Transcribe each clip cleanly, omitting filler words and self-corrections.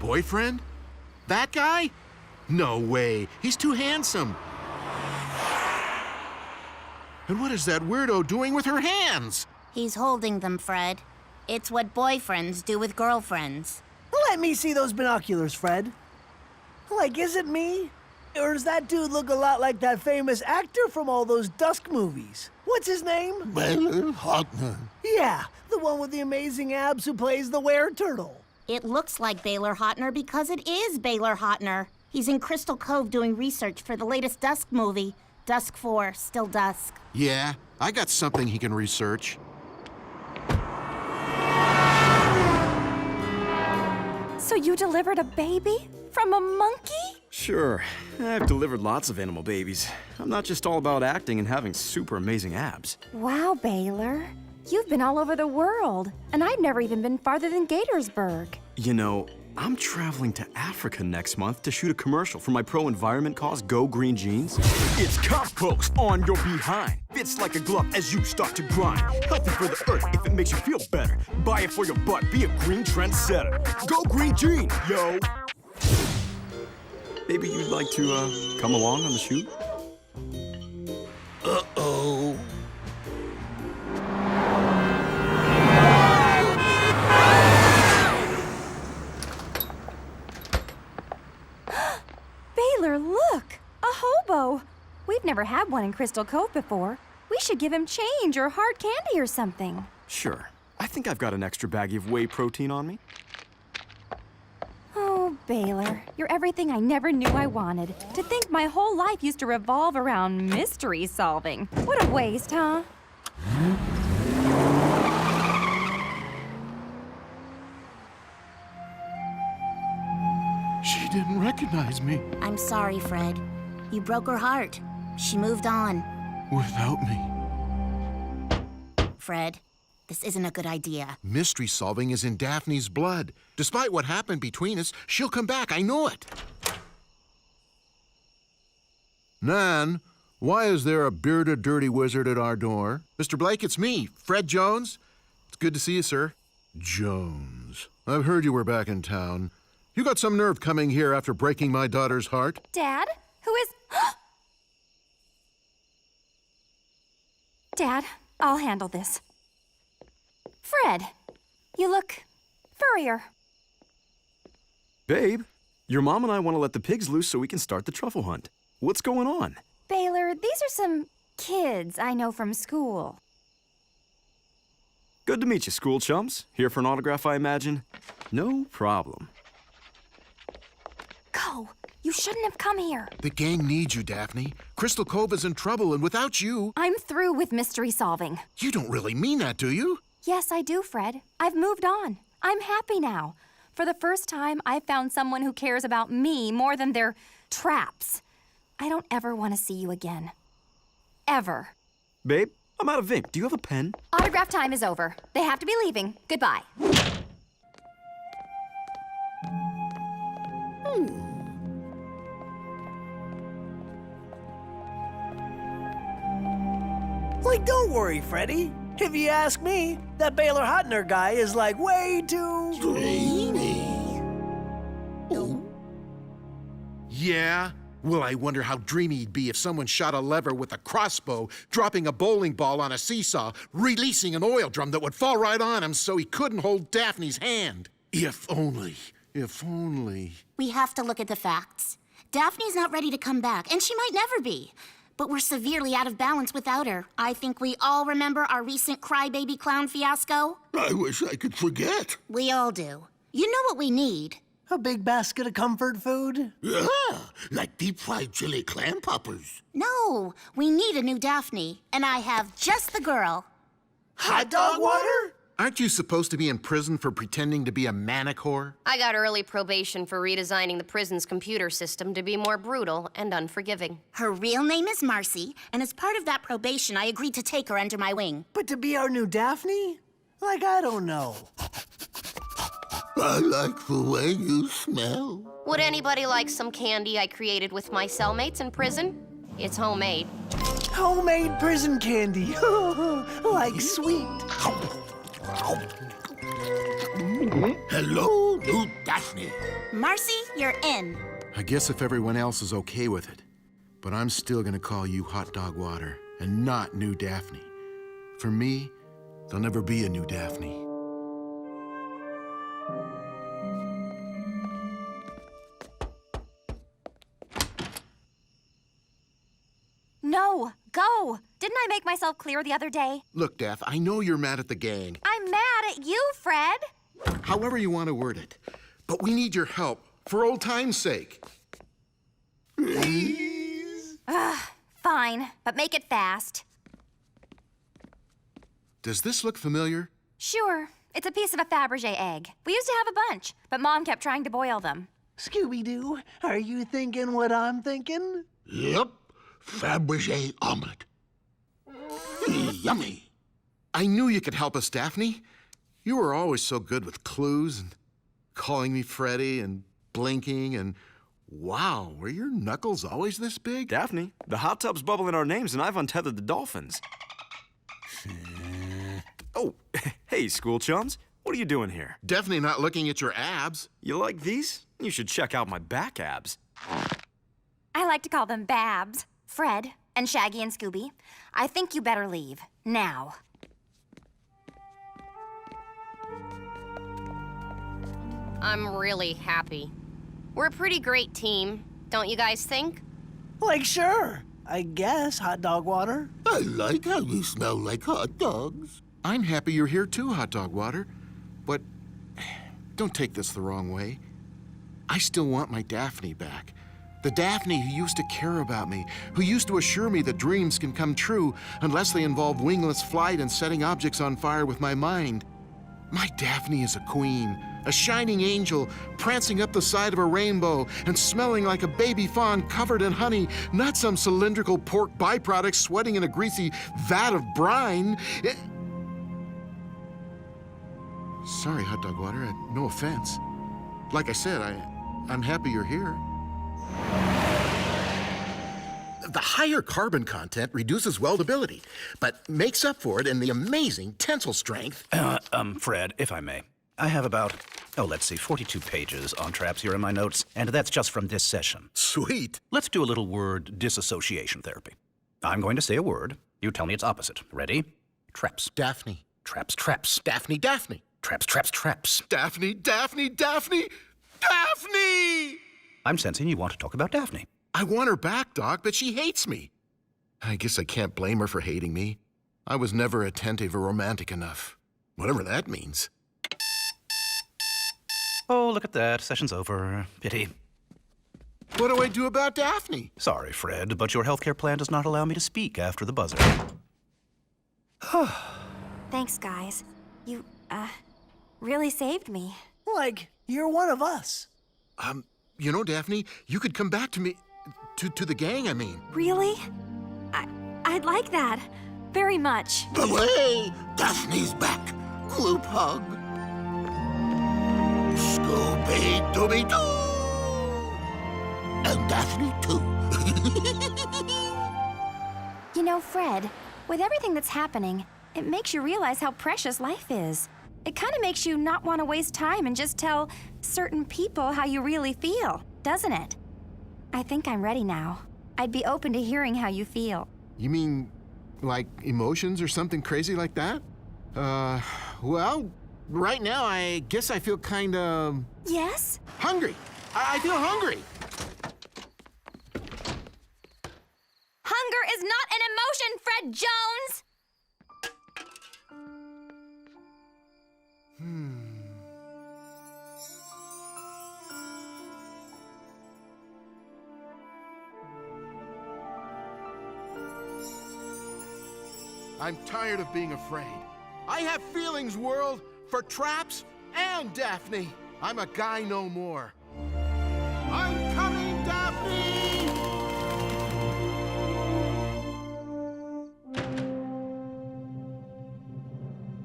boyfriend? That guy? No way. He's too handsome. And what is that weirdo doing with her hands? He's holding them, Fred. It's what boyfriends do with girlfriends. Let me see those binoculars, Fred. Like, is it me? Or does that dude look a lot like that famous actor from all those Dusk movies? What's his name? Baylor Hotner. Yeah, the one with the amazing abs who plays the were-turtle. It looks like Baylor Hotner because it is Baylor Hotner. He's in Crystal Cove doing research for the latest Dusk movie. Dusk 4, Still Dusk. Yeah, I got something he can research. So you delivered a baby? From a monkey? Sure. I've delivered lots of animal babies. I'm not just all about acting and having super amazing abs. Wow, Baylor. You've been all over the world, and I've never even been farther than Gatorsburg. You know, I'm traveling to Africa next month to shoot a commercial for my pro-environment cause, Go Green Jeans. It's compost on your behind. Fits like a glove as you start to grind. Healthy for the earth if it makes you feel better. Buy it for your butt, be a green trendsetter. Go Green Jeans, yo! Maybe you'd like to, come along on the shoot? Uh-oh. Baylor, look! A hobo! We've never had one in Crystal Cove before. We should give him change or hard candy or something. Sure. I think I've got an extra baggie of whey protein on me. Oh, Baylor, you're everything I never knew I wanted. To think my whole life used to revolve around mystery solving. What a waste, huh? She didn't recognize me. I'm sorry, Fred. You broke her heart. She moved on. Without me. Fred, this isn't a good idea. Mystery solving is in Daphne's blood. Despite what happened between us, she'll come back, I know it. Nan, why is there a bearded dirty wizard at our door? Mr. Blake, it's me, Fred Jones. It's good to see you, sir. Jones. I've heard you were back in town. You got some nerve coming here after breaking my daughter's heart. Dad? Who is... Dad, I'll handle this. Fred, you look furrier. Babe, your mom and I want to let the pigs loose so we can start the truffle hunt. What's going on? Baylor, these are some kids I know from school. Good to meet you, school chums. Here for an autograph, I imagine? No problem. Go. You shouldn't have come here. The gang needs you, Daphne. Crystal Cove is in trouble, and without you... I'm through with mystery solving. You don't really mean that, do you? Yes, I do, Fred. I've moved on. I'm happy now. For the first time, I've found someone who cares about me more than their traps. I don't ever want to see you again. Ever. Babe, I'm out of ink. Do you have a pen? Autograph time is over. They have to be leaving. Goodbye. Like, don't worry, Freddy. If you ask me, that Baylor Hotner guy is like way too... Dreamy. Yeah? Well, I wonder how dreamy he'd be if someone shot a lever with a crossbow, dropping a bowling ball on a seesaw, releasing an oil drum that would fall right on him so he couldn't hold Daphne's hand. If only. If only. We have to look at the facts. Daphne's not ready to come back, and she might never be. But we're severely out of balance without her. I think we all remember our recent crybaby clown fiasco. I wish I could forget. We all do. You know what we need? A big basket of comfort food? Yeah, like deep-fried chili clam poppers. No, we need a new Daphne, and I have just the girl. Hot dog water? Aren't you supposed to be in prison for pretending to be a manic whore? I got early probation for redesigning the prison's computer system to be more brutal and unforgiving. Her real name is Marcy, and as part of that probation, I agreed to take her under my wing. But to be our new Daphne? Like, I don't know. I like the way you smell. Would anybody like some candy I created with my cellmates in prison? It's homemade. Homemade prison candy. Like sweet. Hello, new Daphne. Marcy, you're in. I guess if everyone else is okay with it. But I'm still gonna call you Hot Dog Water and not New Daphne. For me, there'll never be a new Daphne. No, go! Didn't I make myself clear the other day? Look, Daph, I know you're mad at the gang, I'm mad at you, Fred! however you want to word it. But we need your help, for old time's sake. Fine, but make it fast. Does this look familiar? Sure, it's a piece of a Fabergé egg. We used to have a bunch, but Mom kept trying to boil them. Scooby-Doo, are you thinking what I'm thinking? Yep, Fabergé omelet. Yummy. I knew you could help us, Daphne. You were always so good with clues and calling me Freddy and blinking and... Wow, were your knuckles always this big? Daphne, the hot tub's bubbling our names, and I've untethered the dolphins. Oh, hey, school chums. What are you doing here? Definitely not looking at your abs. You like these? You should check out my back abs. I like to call them Babs. Fred, and Shaggy and Scooby, I think you better leave. Now. I'm really happy. We're a pretty great team, don't you guys think? Like, sure. I guess, Hot Dog Water. I like how you smell like hot dogs. I'm happy you're here too, Hot Dog Water. But don't take this the wrong way. I still want my Daphne back. The Daphne who used to care about me, who used to assure me that dreams can come true unless they involve wingless flight and setting objects on fire with my mind. My Daphne is a queen, a shining angel, prancing up the side of a rainbow and smelling like a baby fawn covered in honey, not some cylindrical pork byproduct sweating in a greasy vat of brine. Sorry, Hot Dog Water, no offense. Like I said, I'm happy you're here. The higher carbon content reduces weldability, but makes up for it in the amazing tensile strength. Fred, if I may. I have about, let's see, 42 pages on traps here in my notes, and that's just from this session. Sweet. Let's do a little word disassociation therapy. I'm going to say a word. You tell me its opposite. Ready? Traps. Daphne. Traps, traps. Daphne, Daphne. Traps, traps, traps. Daphne, Daphne, Daphne, Daphne! I'm sensing you want to talk about Daphne. I want her back, Doc, but she hates me. I guess I can't blame her for hating me. I was never attentive or romantic enough. Whatever that means. Oh, look at that. Session's over. Pity. What do I do about Daphne? Sorry, Fred, but your healthcare plan does not allow me to speak after the buzzer. Thanks, guys. You, really saved me. Like, you're one of us. You know, Daphne, you could come back to me, to the gang, I mean. Really? I'd like that. Very much. Away! Daphne's back. Group hug. Scooby-Dooby-Doo! And Daphne, too. You know, Fred, with everything that's happening, it makes you realize how precious life is. It kind of makes you not want to waste time and just tell certain people how you really feel, doesn't it? I think I'm ready now. I'd be open to hearing how you feel. You mean, like, emotions or something crazy like that? Well, right now, I guess I feel kind of... Yes? hungry. I feel hungry. Hunger is not an emotion, Fred Jones! I'm tired of being afraid. I have feelings, world, for Traps and Daphne. I'm a guy no more. I'm coming, Daphne!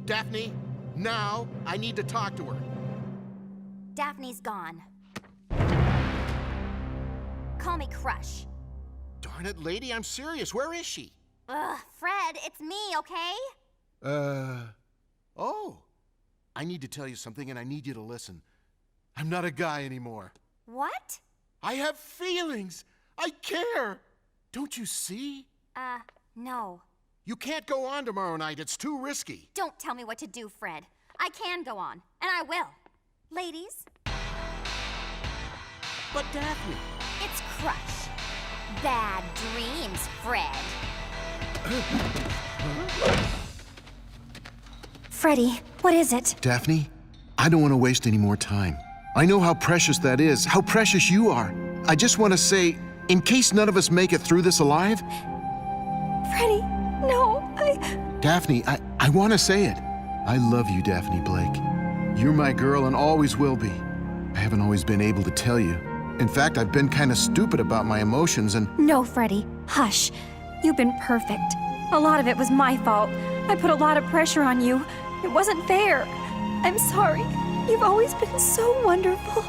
Daphne, now I need to talk to her. Daphne's gone. Call me Crush. Darn it, lady, I'm serious. Where is she? Ugh, Fred, it's me, okay? Oh. I need to tell you something, and I need you to listen. I'm not a guy anymore. What? I have feelings. I care. Don't you see? No. You can't go on tomorrow night. It's too risky. Don't tell me what to do, Fred. I can go on, and I will. Ladies, But Daphne... it's Crush. Bad dreams, Fred. Freddie, what is it? Daphne, I don't want to waste any more time. I know how precious that is, how precious you are. I just want to say, in case none of us make it through this alive... Freddie, no, Daphne, I want to say it. I love you, Daphne Blake. You're my girl and always will be. I haven't always been able to tell you. In fact, I've been kind of stupid about my emotions and... No, Freddie, hush. You've been perfect. A lot of it was my fault. I put a lot of pressure on you. It wasn't fair. I'm sorry. You've always been so wonderful.